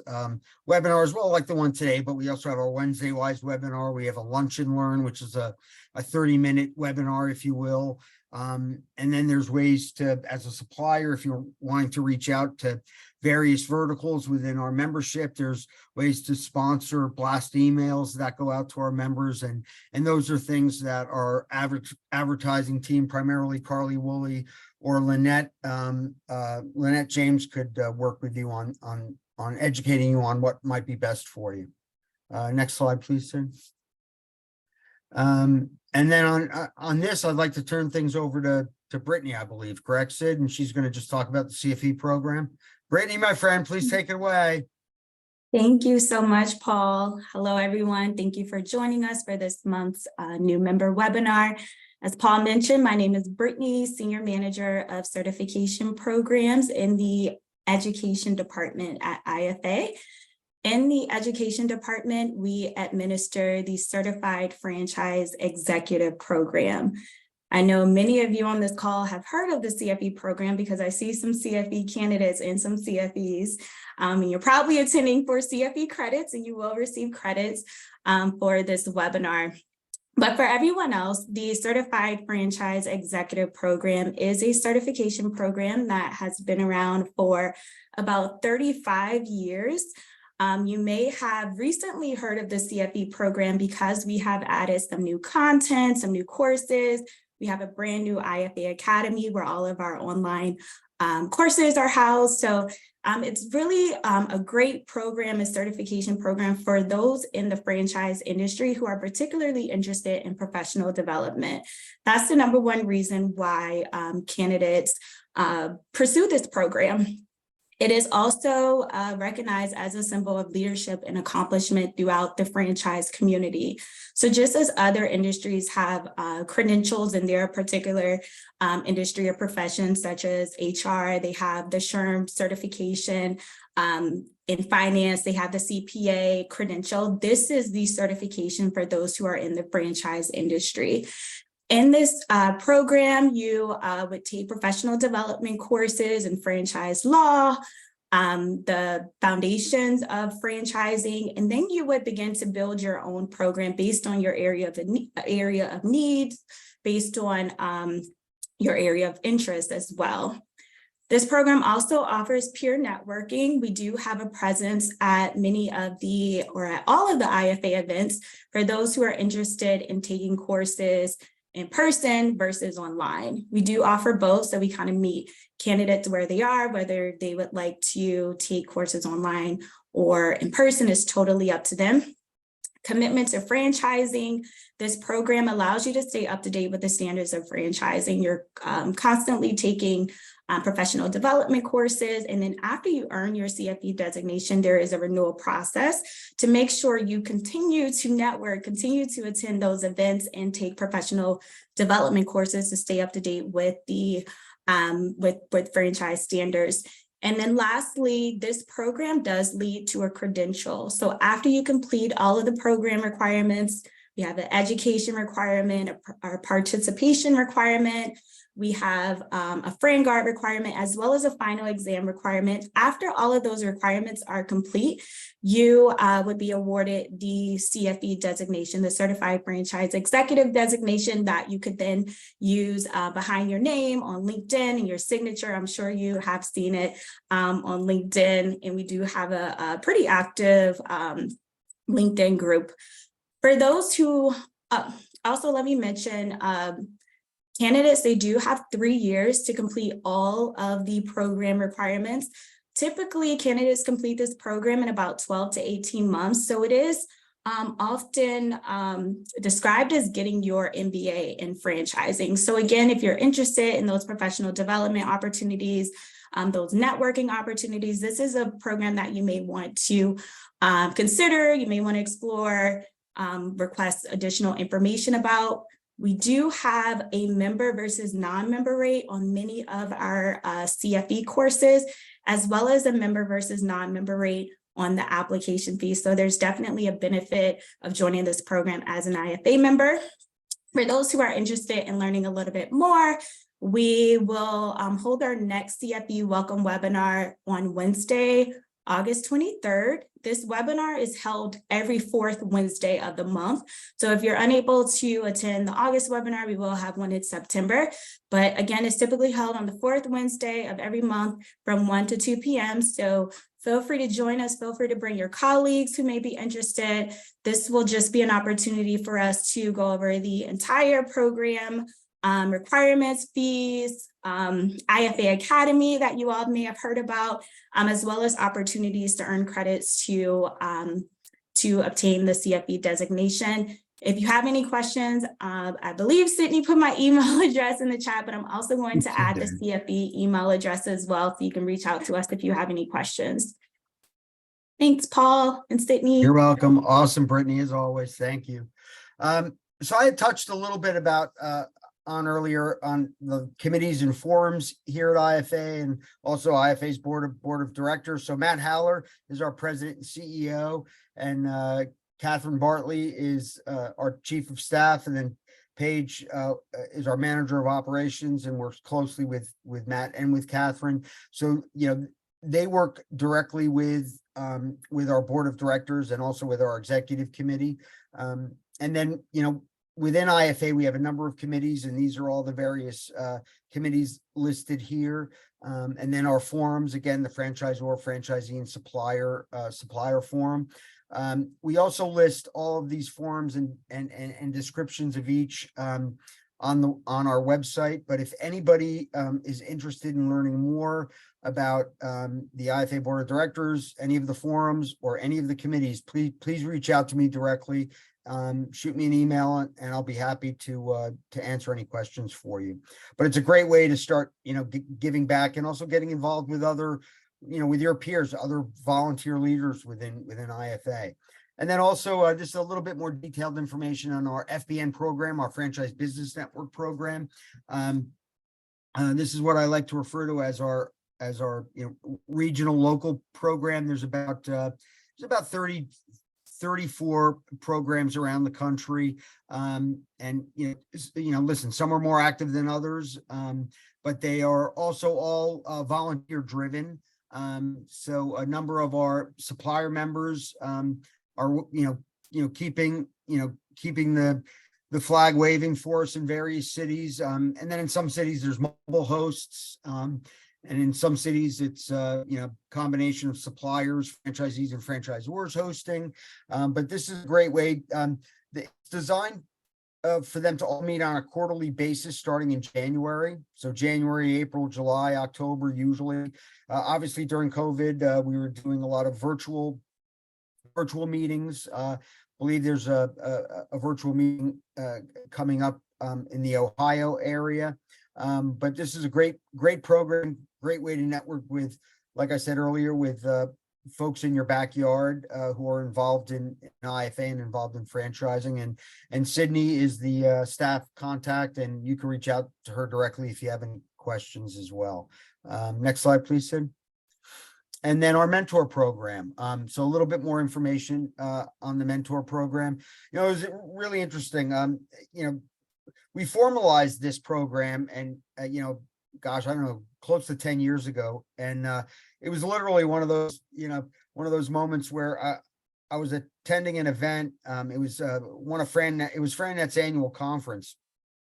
webinars, well, like the one today, but we also have our Wednesday Wise webinar. We have a Lunch and Learn, which is a 30-minute webinar, if you will. And then there's ways to, as a supplier, if you're wanting to reach out to various verticals within our membership, there's ways to sponsor blast emails that go out to our members. And those are things that our advertising team, primarily Carly Woolley or Lynette James, could work with you on educating you on what might be best for you. Next slide, please, Sid. And then on this, I'd like to turn things over to Brittany, I believe, correct, Sid? And she's going to just talk about the CFE program. Brittany, my friend, please take it away. Thank you so much, Paul. Hello, everyone. Thank you for joining us for this month's new member webinar. As Paul mentioned, my name is Brittany, Senior Manager of Certification Programs in the Education Department at IFA. In the Education Department, we administer the Certified Franchise Executive Program. I know many of you on this call have heard of the CFE program because I see some CFE candidates and some CFEs. And you're probably attending for CFE credits, and you will receive credits for this webinar. But for everyone else, the Certified Franchise Executive Program is a certification program that has been around for about 35 years. You may have recently heard of the CFE program because we have added some new content, some new courses. We have a brand new IFA Academy where all of our online courses are housed. So it's really a great program, a certification program for those in the franchise industry who are particularly interested in professional development. That's the number one reason why candidates pursue this program. It is also recognized as a symbol of leadership and accomplishment throughout the franchise community. So just as other industries have credentials in their particular industry or profession, such as HR, they have the SHRM certification. In finance, they have the CPA credential. This is the certification for those who are in the franchise industry. In this program, you would take professional development courses in franchise law, the foundations of franchising, and then you would begin to build your own program based on your area of needs, based on your area of interest as well. This program also offers peer networking. We do have a presence at many of the, or at all of the IFA events for those who are interested in taking courses in person versus online. We do offer both, so we kind of meet candidates where they are, whether they would like to take courses online or in person is totally up to them. Commitment to franchising. This program allows you to stay up to date with the standards of franchising. You're constantly taking professional development courses. And then after you earn your CFE designation, there is a renewal process to make sure you continue to network, continue to attend those events and take professional development courses to stay up to date with the with franchise standards. And then lastly, this program does lead to a credential. So after you complete all of the program requirements, we have an education requirement, a participation requirement, we have a FranGuard requirement, as well as a final exam requirement. After all of those requirements are complete, you would be awarded the CFE designation, the Certified Franchise Executive designation that you could then use behind your name on LinkedIn and your signature. I'm sure you have seen it on LinkedIn, and we do have a pretty active LinkedIn group. For those who, also let me mention, candidates, they do have 3 years to complete all of the program requirements. Typically, candidates complete this program in about 12 to 18 months. So it is often described as getting your MBA in franchising. So again, if you're interested in those professional development opportunities, those networking opportunities, this is a program that you may want to consider, you may want to explore, request additional information about. We do have a member versus non-member rate on many of our CFE courses, as well as a member versus non-member rate on the application fee. So there's definitely a benefit of joining this program as an IFA member. For those who are interested in learning a little bit more, we will hold our next CFE welcome webinar on Wednesday, August 23rd. This webinar is held every 4th Wednesday of the month. So if you're unable to attend the August webinar, we will have one in September. But again, it's typically held on the 4th Wednesday of every month from 1 to 2 p.m. So feel free to join us. Feel free to bring your colleagues who may be interested. This will just be an opportunity for us to go over the entire program, requirements, fees, IFA Academy that you all may have heard about, as well as opportunities to earn credits to obtain the CFE designation. If you have any questions, I believe Sydney put my email address in the chat, but I'm also going to add the CFE email address as well, so you can reach out to us if you have any questions. Thanks, Paul and Sydney. You're welcome. Awesome, Brittany, as always. Thank you. So I had touched a little bit about earlier on the committees and forums here at IFA, and also IFA's board of directors. So Matt Haller is our president and CEO, and Catherine Bartley is our chief of staff, and then Paige is our manager of operations and works closely with Matt and with Catherine. So, you know, they work directly with our board of directors and also with our executive committee. And then, you know, within IFA, we have a number of committees, and these are all the various committees listed here. And then our forums, again, the franchisor, franchisee, and supplier forum. We also list all of these forums and descriptions of each on our website. But if anybody is interested in learning more about the IFA board of directors, any of the forums, or any of the committees, please reach out to me directly. Shoot me an email, and I'll be happy to answer any questions for you. But it's a great way to start, you know, giving back, and also getting involved with other, you know, with your peers, other volunteer leaders within IFA. And then also just a little bit more detailed information on our FBN program, our Franchise Business Network program. This is what I like to refer to as our you know, regional local program. There's about 30 34 programs around the country. And, listen, some are more active than others, but they are also all volunteer driven. So a number of our supplier members are, keeping the flag waving for us in various cities. And then in some cities, there's mobile hosts. And in some cities, it's, combination of suppliers, franchisees, and franchisors hosting. But this is a great way. It's designed for them to all meet on a quarterly basis starting in January. So January, April, July, October, usually. Obviously, during COVID, we were doing a lot of virtual meetings. I believe there's a virtual meeting coming up in the Ohio area. But this is a great program, great way to network with, like I said earlier, with folks in your backyard who are involved in IFA and involved in franchising. And Sydney is the staff contact, and you can reach out to her directly if you have any questions as well. Next slide, please, Sid. And then our mentor program. So a little bit more information on the mentor program. It was really interesting. We formalized this program and, gosh, I don't know, close to 10 years ago. And it was literally one of those moments where I was attending an event. It was it was FranNet's annual conference.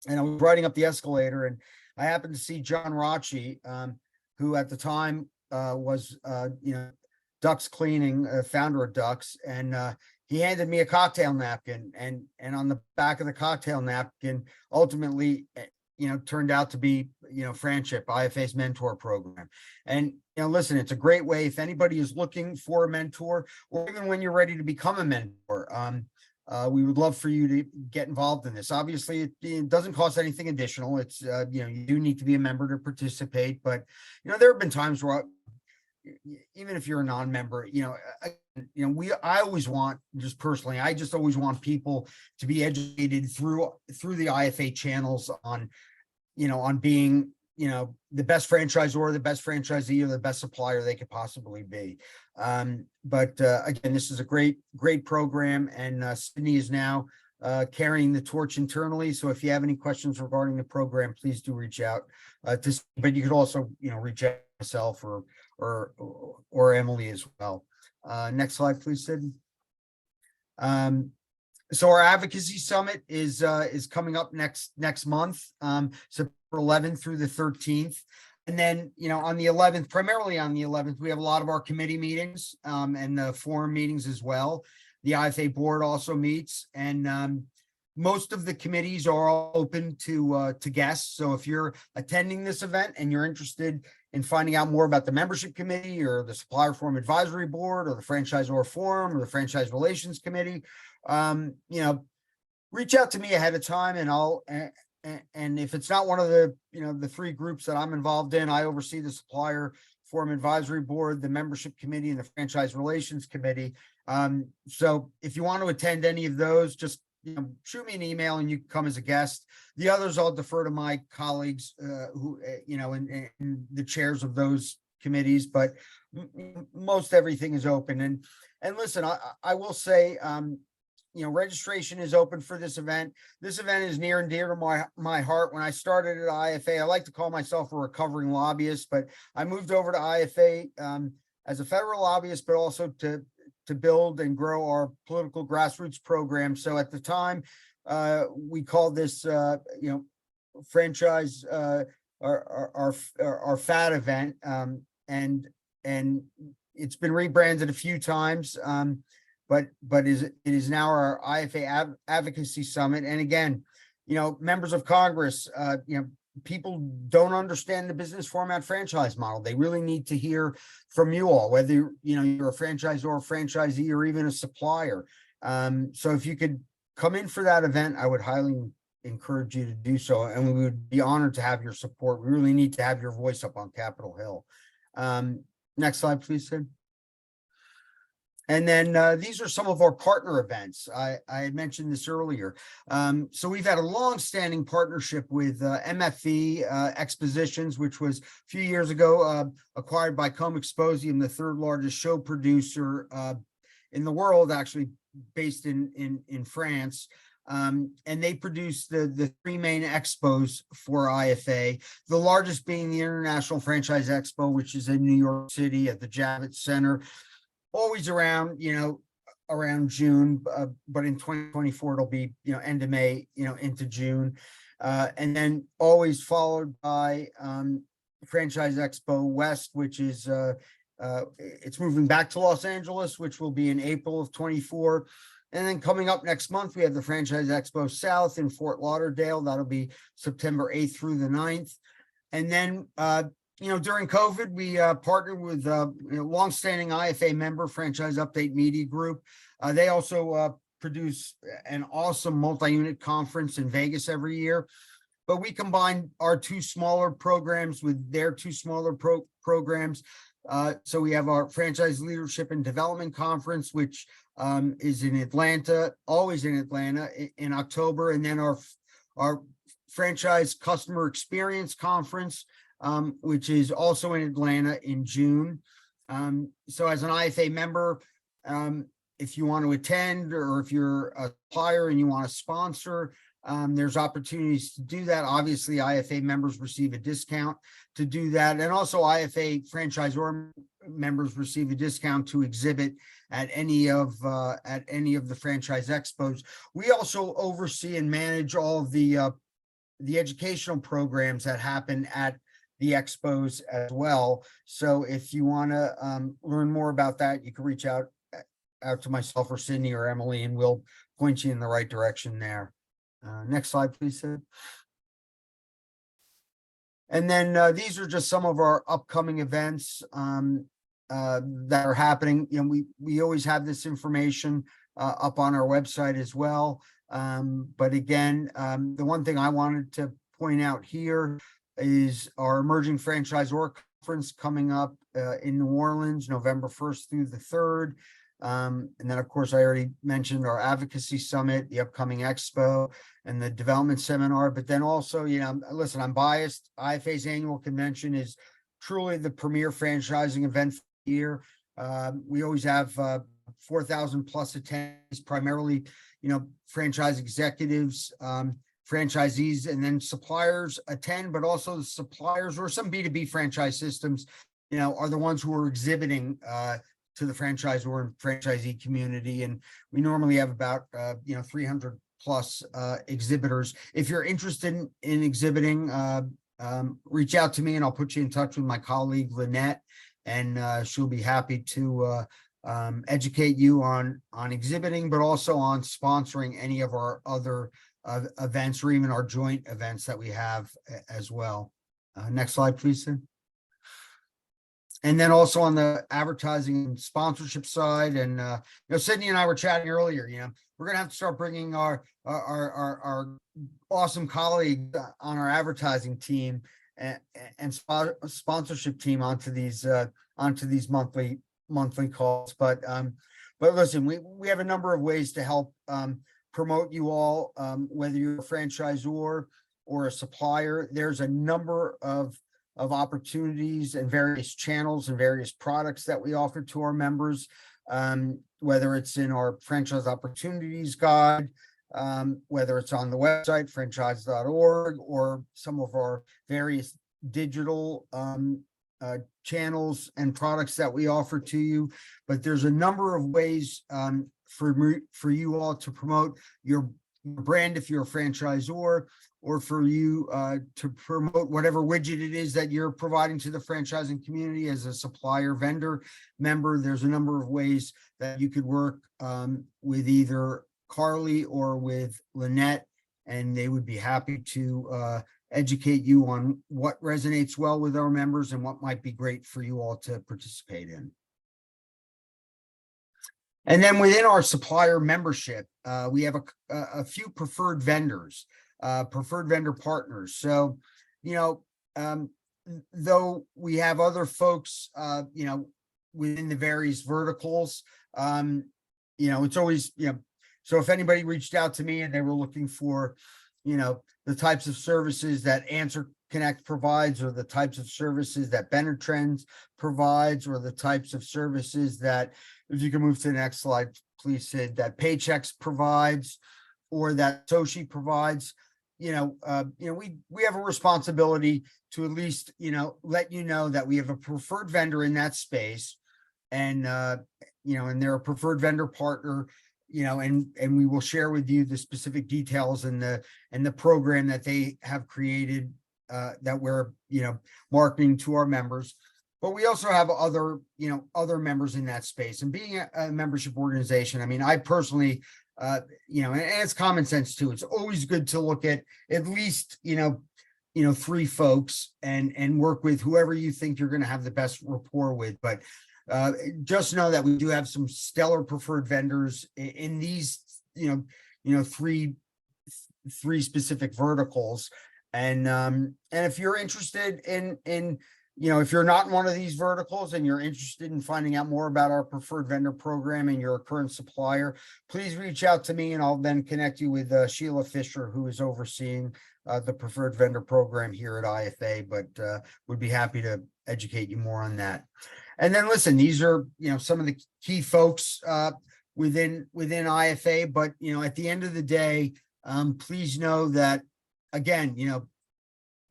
And I was riding up the escalator and I happened to see John Rocci, who at the time was, Ducks Cleaning, founder of Ducks. And he handed me a cocktail napkin, and on the back of the cocktail napkin, ultimately, turned out to be, Friendship, IFA's mentor program. And, listen, it's a great way if anybody is looking for a mentor, or even when you're ready to become a mentor. We would love for you to get involved in this. Obviously, it doesn't cost anything additional. It's, you do need to be a member to participate, but, there have been times where even if you're a non-member, I always want, just personally, I just always want people to be educated through the IFA channels on, on being, the best franchisor, the best franchisee, or the best supplier they could possibly be. But again, this is a great program, and Sydney is now carrying the torch internally. So if you have any questions regarding the program, please do reach out to, but you could also, reach out to myself or Emily as well. Next slide, please, Sid. So our advocacy summit is coming up next month, September 11th through the 13th. And then, on the 11th, primarily on the 11th, we have a lot of our committee meetings and the forum meetings as well. The IFA board also meets, and most of the committees are all open to guests. So if you're attending this event and you're interested in finding out more about the membership committee or the supplier forum advisory board or the franchisor forum or the franchise relations committee, reach out to me ahead of time, and and if it's not one of the, the three groups that I'm involved in, I oversee the supplier forum advisory board, the membership committee, and the franchise relations committee. So if you want to attend any of those, just shoot me an email and you can come as a guest. The others I'll defer to my colleagues who, in the chairs of those committees, but most everything is open. And listen, I will say, registration is open for this event. This event is near and dear to my heart. When I started at IFA, I like to call myself a recovering lobbyist, but I moved over to IFA as a federal lobbyist, but also to build and grow our political grassroots program. So at the time, we called this, franchise, our FAT event, and it's been rebranded a few times, but it is now our IFA Advocacy Summit. And again, members of Congress, people don't understand the business format franchise model. They really need to hear from you all, whether you're a franchisor, franchisee, or even a supplier. So if you could come in for that event, I would highly encourage you to do so, and we would be honored to have your support. We really need to have your voice up on Capitol Hill. Next slide, please, Sid. And then these are some of our partner events. I had mentioned this earlier. So we've had a long-standing partnership with MFE Expositions, which was a few years ago acquired by Com Exposium, the third largest show producer in the world, actually based in France. And they produce the three main expos for IFA, the largest being the International Franchise Expo, which is in New York City at the Javits Center, always around, around June, but in 2024, it'll be, end of May, into June. And then always followed by Franchise Expo West, which is, it's moving back to Los Angeles, which will be in April of 24. And then coming up next month, we have the Franchise Expo South in Fort Lauderdale. That'll be September 8th through the 9th. And then, during COVID, we partnered with longstanding IFA member, Franchise Update Media Group. They also produce an awesome multi-unit conference in Vegas every year. But we combine our two smaller programs with their two smaller programs. So we have our Franchise Leadership and Development Conference, which is in Atlanta, always in Atlanta in October. And then our Franchise Customer Experience Conference, which is also in Atlanta in June. So as an IFA member, if you want to attend, or if you're a supplier and you want to sponsor, there's opportunities to do that. Obviously, IFA members receive a discount to do that. And also IFA franchisor members receive a discount to exhibit at any of the franchise expos. We also oversee and manage all of the educational programs that happen at the expos as well. So if you want to learn more about that, you can reach out to myself or Sydney or Emily, and we'll point you in the right direction there. Next slide, please, Sid. And then these are just some of our upcoming events that are happening. We always have this information up on our website as well. But again, the one thing I wanted to point out here is our Emerging Franchisor Conference coming up in New Orleans, November 1st through the 3rd. And then, of course, I already mentioned our Advocacy Summit, the upcoming Expo, and the Development Seminar. But then also, listen, I'm biased. IFA's annual convention is truly the premier franchising event for the year. We always have 4,000 plus attendees, primarily, franchise executives, franchisees, and then suppliers attend, but also the suppliers or some B2B franchise systems, are the ones who are exhibiting to the franchisor and franchisee community. And we normally have about, 300 plus exhibitors. If you're interested in exhibiting, reach out to me and I'll put you in touch with my colleague, Lynette, and she'll be happy to educate you on exhibiting, but also on sponsoring any of our other events, or even our joint events that we have as well. Next slide, please, Sid. And then also on the advertising and sponsorship side, and Sydney and I were chatting earlier. We're gonna have to start bringing our awesome colleagues on our advertising team and sponsorship team onto these monthly calls. But listen, we have a number of ways to help promote you all, whether you're a franchisor or a supplier. There's a number of opportunities and various channels and various products that we offer to our members, whether it's in our Franchise Opportunities Guide, whether it's on the website, franchise.org, or some of our various digital channels and products that we offer to you. But there's a number of ways for you all to promote your brand if you're a franchisor, or for you to promote whatever widget it is that you're providing to the franchising community as a supplier vendor member. There's a number of ways that you could work with either Carly or with Lynette, and they would be happy to educate you on what resonates well with our members and what might be great for you all to participate in. And then within our supplier membership, we have a few preferred vendors, preferred vendor partners. So, though we have other folks, within the various verticals, it's always, so if anybody reached out to me and they were looking for, the types of services that answer Connect provides, or the types of services that Benetrends provides, or the types of services that, if you can move to the next slide, please, Sid, that Paychex provides, or that Toshi provides. We have a responsibility to at least, let you know that we have a preferred vendor in that space, and and they're a preferred vendor partner, and we will share with you the specific details and the program that they have created, that we're, marketing to our members. But we also have other members in that space, and being a membership organization, I mean, I personally, and it's common sense too. It's always good to look at least, 3 folks and work with whoever you think you're going to have the best rapport with. But just know that we do have some stellar preferred vendors in these, 3 specific verticals. And if you're interested in, if you're not in one of these verticals and you're interested in finding out more about our preferred vendor program and you're a current supplier, please reach out to me, and I'll then connect you with Sheila Fisher, who is overseeing the preferred vendor program here at IFA, but would be happy to educate you more on that. And then listen, these are, some of the key folks within IFA, but, at the end of the day, please know that, again,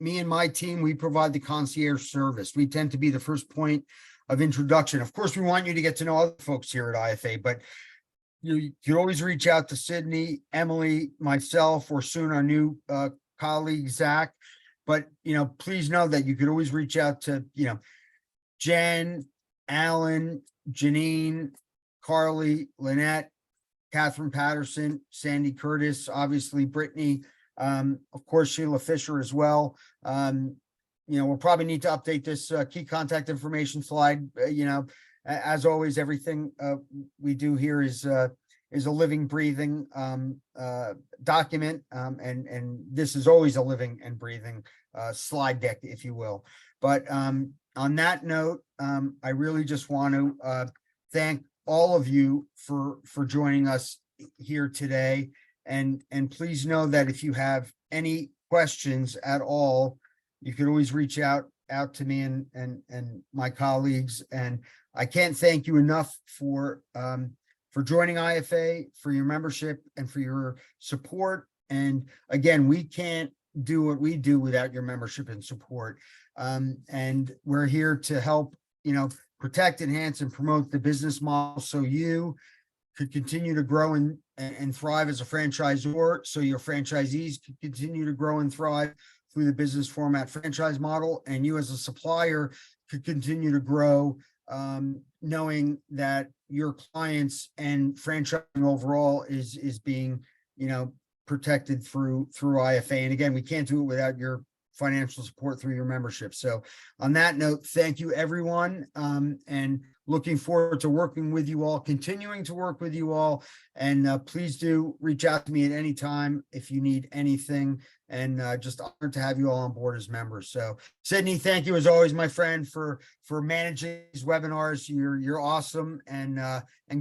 me and my team, we provide the concierge service. We tend to be the first point of introduction. Of course, we want you to get to know other folks here at IFA, but you can always reach out to Sydney, Emily, myself, or soon our new colleague, Zach. But, please know that you could always reach out to, Jen, Alan, Janine, Carly, Lynette, Catherine Patterson, Sandy Curtis, obviously Brittany, of course, Sheila Fisher as well. We'll probably need to update this key contact information slide. As always, everything we do here is a living, breathing document, and this is always a living and breathing slide deck, if you will. But on that note, I really just want to thank all of you for joining us here today. And please know that if you have any questions at all, you can always reach out to me and my colleagues. And I can't thank you enough for joining IFA, for your membership, and for your support. And again, we can't do what we do without your membership and support. And we're here to help, protect, enhance, and promote the business model so you could continue to grow and thrive as a franchisor, so your franchisees could continue to grow and thrive through the business format franchise model, and you as a supplier could continue to grow, knowing that your clients and franchising overall is being, protected through IFA. And again, we can't do it without your financial support through your membership. So on that note, thank you, everyone. And looking forward to working with you all, continuing to work with you all. And please do reach out to me at any time if you need anything. And just honored to have you all on board as members. So Sydney, thank you as always, my friend, for managing these webinars. You're awesome. And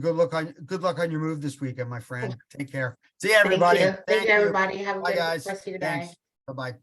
good luck on your move this weekend, my friend. Take care. See you, everybody. Thank you, everybody. Have a Bye, good guys. rest of your Thanks. day. Bye-bye.